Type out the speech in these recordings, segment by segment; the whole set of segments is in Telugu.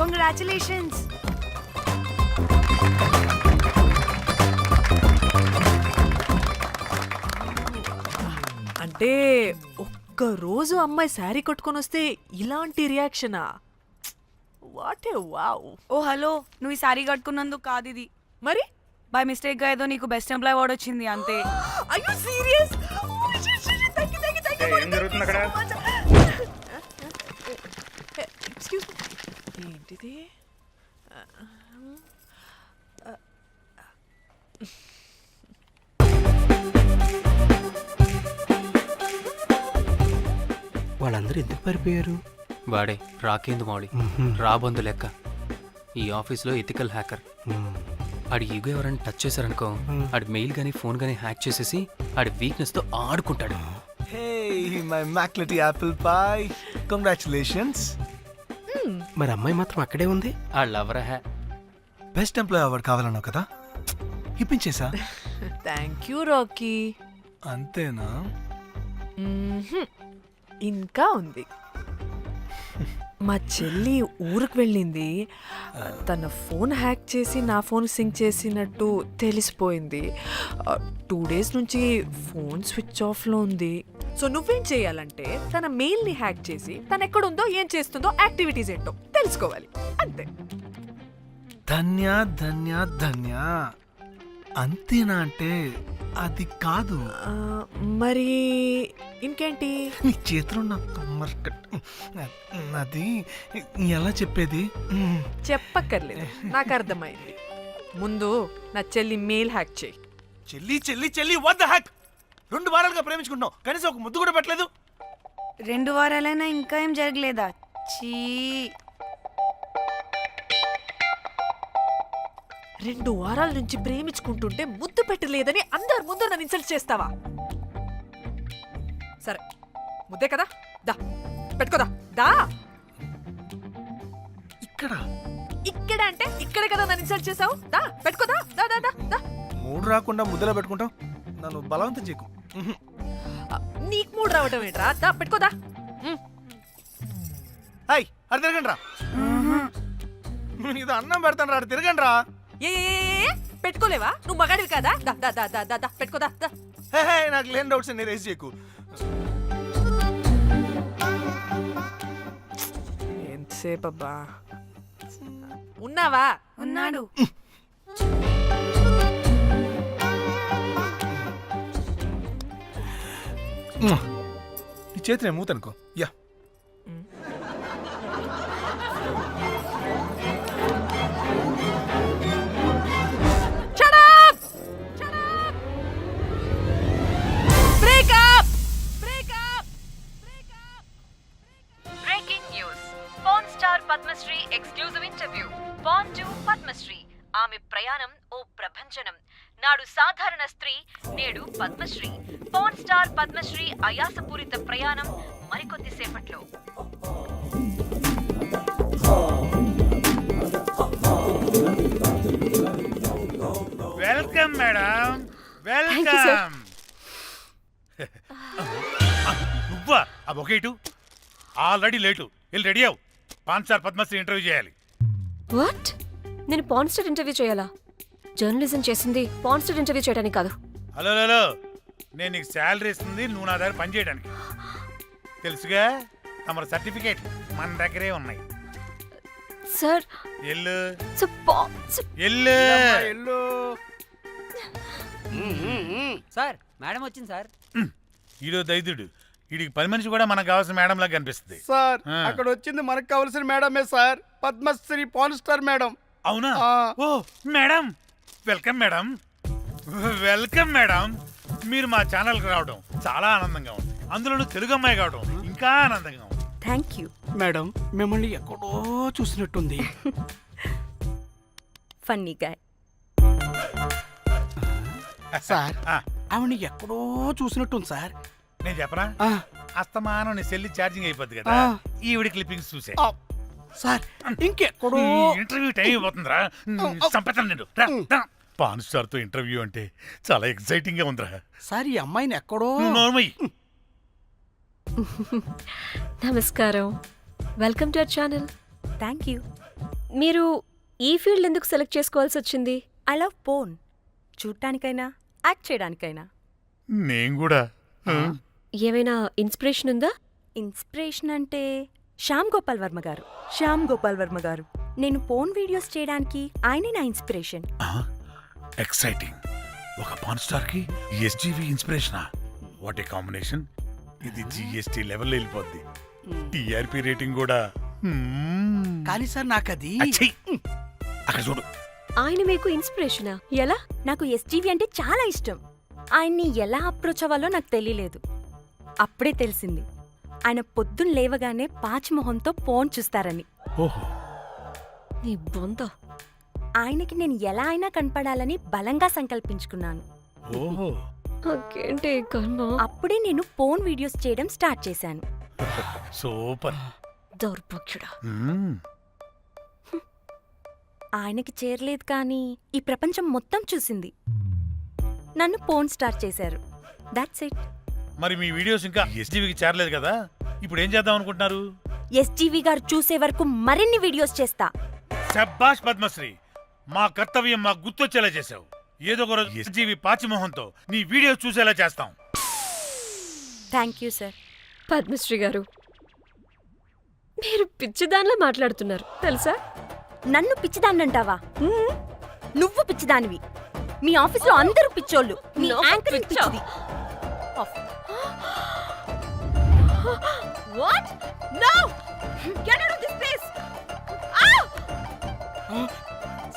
కంగ్రాచులేషన్స్. అంటే ఒక్కరోజు అమ్మాయి శారీ కట్టుకొని వస్తే ఇలాంటి రియాక్షనా? What a wow. Oh hello, నువ్వు ఈ సారీ కట్టుకున్నందుకు కాదు ఇది. మరి బై మిస్టేక్ గా ఏదో నీకు బెస్ట్ ఎంప్లాయ్ అవార్డ్ వచ్చింది అంతే. are you serious? Thank you. ఏం జరుగుతుంది అక్కడ? Excuse me. ఏంటిది? వాళ్ళందరూ ఎందుకు పారిపోయారు? వాడే రాకేందు మౌళి, రాబందు లెక్క. ఈ ఆఫీస్లో ఎథికల్ హ్యాకర్. ఆడి ఈగో ఎవరైనా టచ్ చేశారనుకో, ఆడి మెయిల్ గానీ ఫోన్ గానీ హ్యాక్ చేసేసి ఆడి వీక్నెస్ తో ఆడుకుంటాడు. Hey, my McLetty apple pie. Congratulations. మరి అమ్మాయి మాత్రం అక్కడే ఉంది. ఆ లవర్ హ్యా బెస్ట్ ఎంప్లాయ్ అవార్డు కావాలన్నావు కదా, ఇప్పించేసా. Thank you Rocky. అంతేనా? ఇంకా ఉంది. మా చెల్లి ఊరికి వెళ్ళింది. తన ఫోన్ హ్యాక్ చేసి నా ఫోన్ సింక్ చేసినట్టు తెలిసిపోయింది. 2 days నుంచి ఫోన్ స్విచ్ ఆఫ్లో ఉంది. సో నువ్వేం చేయాలంటే తన మెయిల్ని హ్యాక్ చేసి తను ఎక్కడుందో ఏం చేస్తుందో యాక్టివిటీస్ ఏంటో తెలుసుకోవాలి, అంతే. ధన్య ధన్య ధన్య. అంతేనా అంటే అది కాదు. మరి ఇంకేంటి? నీ చేతిలో నా కమ్మర్ అది ఎలా చెప్పేది? చెప్పక్కర్లేదు, నాకు అర్థమైంది. ముందు నా చెల్లి మెయిల్ హ్యాక్ చేయి. చెల్లి చెల్లి చెల్లి వాట్ ద హ్యాక్? 2 వారాలుగా ప్రేమించుకుంటున్నావు, కనీసం ఒక ముద్దు కూడా పెట్టలేదు. 2 వారాలైనా ఇంకా ఏం జరగలేదా? చీ. 2 వారాల నుంచి ప్రేమించుకుంటుంటే ముద్దు పెట్టలేదని అందరు ముందు నన్ను ఇన్సల్ట్ చేస్తావా? సరే, ముద్దే కదా, దా పెట్టుకోదా. దా. ఇక్కడ ఇక్కడ అంటే ఇక్కడే కదా నన్ను ఇన్సల్ట్ చేసావు. దా పెట్టుకోదా. దా దా దా దా. మూడు రాకుండా ముద్దలో పెట్టుకుంటావు, నన్ను బలవంతం చేయకు. నీకు మూడు రావటం ఏంట్రా? దా పెట్టుకోదా. హాయ్, అది తిరగండి రా. ఇది అన్నం పెడతాను రా, తిరగండి రా. ఏ పెట్టుకోలేవా? నువ్వు మగాడివి కదా. దా దా దా దా దా దా పెట్టుకోదా. దా. హే, నాకు లేని డౌట్స్ అన్ని రేస్ చేయకు. ఎంతసేపు అబ్బా ఉన్నావా? ఉన్నాడు. ఈ చేతిని మూతనుకో. Yeah, Padmashri exclusive interview. Pan to Padmashri. ఆమె ప్రయాణం ఓ ప్రభంజనం. నాడు సాధారణ స్త్రీ, నేడు పద్మశ్రీ. పాన్ స్టార్ పద్మశ్రీ అయాసపూరిత ప్రయాణం మరికొద్ది సేపట్లో. Welcome madam, welcome. నువ్వా? ఆ బొకేటు ఆల్రెడీ లేటు. వెళ్ళి రెడీ అవు, పాన్ స్టార్ పద్మశ్రీ ఇంటర్వ్యూ చేయాలి. వాట్? నేను పాన్ స్టార్ ఇంటర్వ్యూ చేయాలా? జర్నలిజం చేసింది పాన్ స్టార్ ఇంటర్వ్యూ చేయడానికి కాదు. హలో హలో, నేను నీకు శాలరీ ఇస్తుంది నువ్వు నా దగ్గర పని చేయడానికి. తెలుసుగా, తమ సర్టిఫికేట్ మన దగ్గరే ఉన్నాయి. సార్ ఎల్లు ఎల్లు. సార్ మేడం వచ్చింది సార్. ఈడో దైదుడు, వీడికి పని మనిషి కూడా మనకు కావాల్సిన మేడం లాగా కనిపిస్తుంది. సార్ అక్కడ వచ్చింది మనకు కావాల్సిన మేడమే sir, Padmashri pan star madam. అవునా? Oh madam, welcome madam, welcome madam. మీరు మా ఛానల్కి రావడం చాలా ఆనందంగా ఉంది. అందులోనూ తెలుగు అమ్మాయి కావడం ఇంకా ఆనందంగా ఉంది. Thank you. మేడం మిమ్మల్ని ఎక్కడో చూసినట్టుంది. Funny guy. సార్ ఆవిడ ఎక్కడో చూసినట్టుంది సార్. నేను చెప్పరా, అస్తమానం నీ సెల్లి ఛార్జింగ్ అయిపోద్ది కదా, ఈవిడ క్లిప్పింగ్స్ చూసే. సార్ ఇంకెక్కడో ఇంటర్వ్యూ టైం అయిపోతుందిరా, చంపేతాను నేను. పాన్ స్టార్ తో ఇంటర్వ్యూ అంటే చాలా ఎక్సైటింగ్ గా ఉందిరా. సార్ ఈ అమ్మాయిని ఎక్కడో. నోర్మయ్యి. నమస్కారం, welcome to our channel. Thank you. మీరు ఈ ఫీల్డ్ ఎందుకు సెలెక్ట్ చేసుకోవాల్సి వచ్చింది? I love porn. చూడటానికైనా యాక్ట్ చేయడానికైనా. నేను కూడా ఏమైనా ఇన్స్పిరేషన్ ఉందా? ఇన్స్పిరేషన్ అంటే శ్యామ్ గోపాల్ వర్మ గారు. నేను పోన్ వీడియోస్ చేయడానికి ఆయనే నా ఇన్స్పిరేషన్. ఎక్సైటింగ్. ఒక పాన్ స్టార్ కి ఎస్జీవి ఇన్స్పిరేషనా? What a combination. ఇది జిఎస్టీ లెవెల్ వెళ్ళిపోద్ది. టిఆర్పి రేటింగ్ కూడా. కానీ సార్ నాకు అది అచ్చయ్. అక్కడ చూడు. ఆయన మీకు ఇన్స్పిరేషనా? ఎలా? నాకు ఎస్జీవి అంటే చాలా ఇష్టం. ఆయన్ని ఎలా అప్రోచ్ అవ్వాలో నాకు తెలియలేదు. అప్పుడే తెలిసింది ఆయన పొద్దున్న లేవగానే పాచిమొహంతో ఫోన్ చూస్తారని. ఓహో. నీ బొంద. ఆయనకి నేను ఎలా అయినా కనపడాలని బలంగా సంకల్పించుకున్నాను. ఓహో. నాకేంటి ఈ కర్మ? అప్పుడే నేను ఫోన్ వీడియోస్ చేయడం స్టార్ట్ చేశాను. సూపర్. దౌర్భాగ్యుడా. ఆయనకి చేరలేదు కానీ ఈ ప్రపంచం మొత్తం చూసింది. నన్ను ఫోన్ స్టార్ట్ చేశారు. That's it. మరి మీ వీడియోస్ ఇంకా ఎస్జీవికి చేరలేదు కదా, ఇప్పుడు ఏం చేద్దాం అనుకుంటున్నారు? ఎస్జీవి గారు చూసే వరకు మరిన్ని వీడియోస్ చేస్తా. శబ్బాష్ పద్మశ్రీ, మా కర్తవ్యం మాకు గుర్తొచ్చేలా చేసావు. ఏదో ఒక రోజు ఎస్జీవి పాచిమోహంతో నీ వీడియో చూసేలా చేస్తాం. Thank you sir. పద్మశ్రీ గారు, మీరు పిచ్చిదానిలా మాట్లాడుతున్నారు తెలుసా? నన్ను పిచ్చిదాన్నంటావా? నువ్వు పిచ్చిదానివి. మీ ఆఫీస్లో అందరూ పిచ్చోళ్ళు. మీ నాకు యాంకరింగ్ పిచ్చా? పిచ్చిది. What? No! Get out of this place!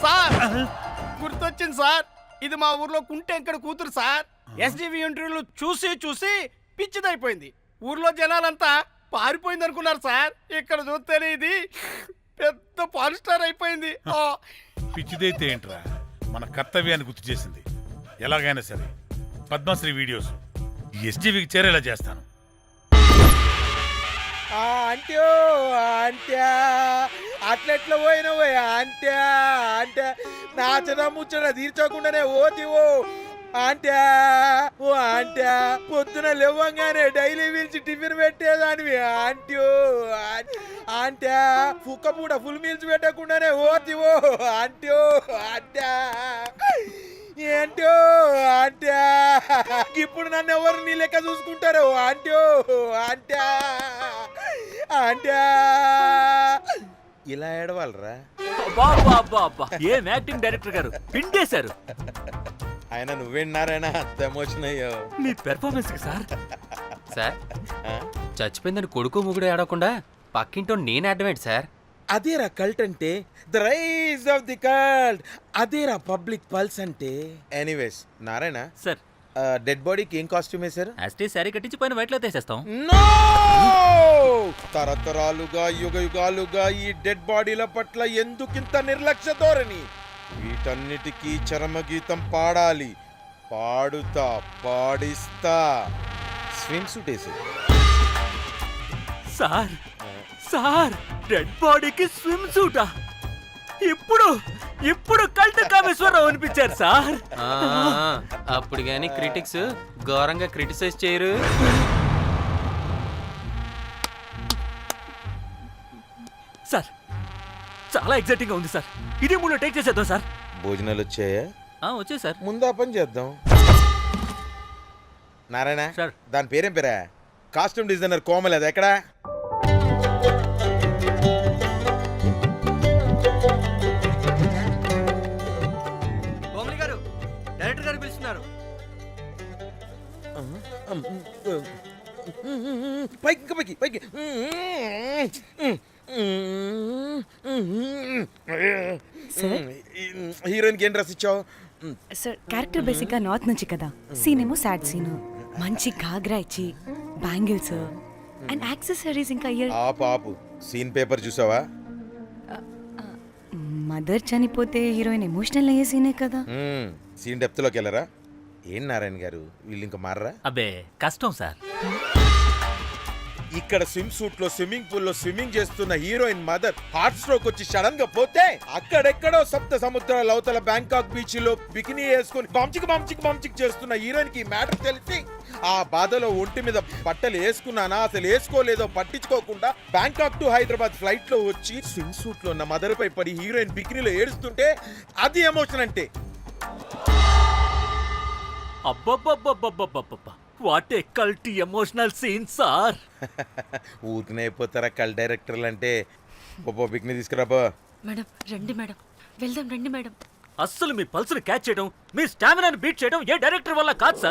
Sir గుర్తొచ్చింది సార్. ఇది మా ఊర్లో కుంటెంకడ కూతురు సార్. ఎస్జీవి ఇంటర్వ్యూలు చూసి చూసి పిచ్చిదైపోయింది. ఊర్లో జనాలంతా పారిపోయింది అనుకున్నారు సార్. ఇక్కడ చూస్తేనే ఇది పెద్ద పాన్ స్టార్ అయిపోయింది. పిచ్చిదైతే ఏంట్రా, మన కర్తవ్యాన్ని గుర్తు చేసింది. ఎలాగైనా సరే పద్మశ్రీ వీడియోస్ ఎస్జీవికి చేరేలా చేస్తాను. అంట్యో అంట్యా అట్లెట్లా పోయినవో అంట్యా అంటే నాచన ముచ్చట తీర్చకుండానే ఓతివో అంట్యా. ఓ అంట్యా పొద్దున లేవంగానే డైలీ పిలిచి టిఫిన్ పెట్టేదానివి అంట్యో అంట్యా. కుక్క పూట ఫుల్ మీల్స్ పెట్టకుండానే ఓతివో అంట్యో అంట్యా. ఏంటో అంట్యా ఇప్పుడు నన్ను ఎవరు నీ లెక్క చూసుకుంటారు అంట్యో అంట్యా అంట్యా. ఇలా ఏడవాలరా? ఏం యాక్టింగ్ డైరెక్టర్ గారు పిండేశారు. ఆయన నువ్వేనారాయణ అంత ఎమోషన్ అయ్యో మీ పెర్ఫార్మెన్స్ సార్. సార్, చచ్చిపోయిందని కొడుకు ముగుడు ఏడవకుండా పక్కింటో నేను అడ్డమేంటి సార్? అదేరా కల్ట్ అంటే, the rise of the cult. అదేరా పబ్లిక్ పల్స్ అంటే. ఎనీవేస్ నారాయణ సార్, డెడ్ బాడీకి ఏం కాస్ట్యూమ్ వేశారు? యాస్టీ శారీ కట్టించి పైన వైట్లో తీసేస్తాం. నో! తరతరాలుగా యుగ యుగాలుగా ఈ డెడ్ బాడీల పట్ల ఎందుకింత నిర్లక్ష్య ధోరణి? వీటన్నిటికీ చరమగీతం పాడాలి. పాడుతా, పాడిస్తా. స్విమ్ సూట్ వేసి సార్ సార్, డెడ్ బాడీకి స్విమ్ సూటా? ఇప్పుడు కల్ట్ కామేశ్వరరావు అనిపించారు సార్. అప్పుడు గాని క్రిటిక్స్ ఘోరంగా క్రిటిసైజ్ చేయరు. సార్, చాలా ఎగ్జైటింగ్ గా ఉంది సార్. ఇదే మూడు టేక్ చేసేద్దాం సార్. భోజనాలు వచ్చాయా? వచ్చాయి సార్. ముందు ఆ పని చేద్దాం. నారాయణ సార్. దాని పేరేం పేరా? కాస్ట్యూమ్ డిజైనర్ కోమల్, అది ఎక్కడా? కోమలి గారు, డైరెక్టర్ గారు పిలుస్తున్నారు. పైకి ఇంకా పైకి పైకి. హీరోయిన్కి ఏం డ్రెస్ ఇచ్చావు? సార్, క్యారెక్టర్ బేసిక్గా నార్త్ నుంచి కదా, సీన్ ఏమో సాడ్ సీన్. మంచి ఘాగ్రా ఇచ్చి బ్యాంగిల్స్ అండ్ యాక్సెసరీస్ ఇంకా ఇయర్. ఆపు సీన్ పేపర్ చూసావా? మదర్ చనిపోతే హీరోయిన్ ఎమోషనల్ అయ్యే సీనే కదా. సీన్ డెప్త్ లోకి వెళ్ళరా? ఏం నారాయణ గారు వీళ్ళు ఇంకా మారరా? అబ్బే కష్టం సార్. ఇక్కడ స్విమ్ సూట్ లో స్విమ్మింగ్ పూల్ లో స్విమ్మింగ్ చేస్తున్న హీరోయిన్ మదర్ హార్ట్ స్ట్రోక్ వచ్చి సడన్ గా పోతే, అక్కడెక్కడో సప్త సముద్రాల అవతల బ్యాంకాక్ బీచ్ లో బికినీ వేసుకుని బంచిక్ చేస్తున్న హీరోయిన్ కి మ్యాటర్ తెలిసి ఆ బాధలో ఒంటి మీద బట్టలు వేసుకున్నానా అసలు వేసుకోలేదో పట్టించుకోకుండా బ్యాంకాక్ టు హైదరాబాద్ ఫ్లైట్ లో వచ్చి స్విమ్ సూట్ లో ఉన్న మదర్ పై పడి హీరోయిన్ బికినీలో ఏడుస్తుంటే అది ఎమోషన్ అంటే. అబ్బబ్బబ్బబ్బబ్బబ్బబ్బా వాట్ ఏ కల్టీ ఎమోషనల్ సీన్ సార్. ఊరికనే అయిపోతారా కల్ డైరెక్టర్లు అంటే. బికినీ తీసుకురాబో. మేడం రండి మేడం, వెళ్దాం రండి మేడం. అస్సలు మీ పల్స్ని క్యాచ్ చేయడం, మీ స్టామినాని బీట్ చేయడం ఏ డైరెక్టర్ వల్ల కాదు సార్.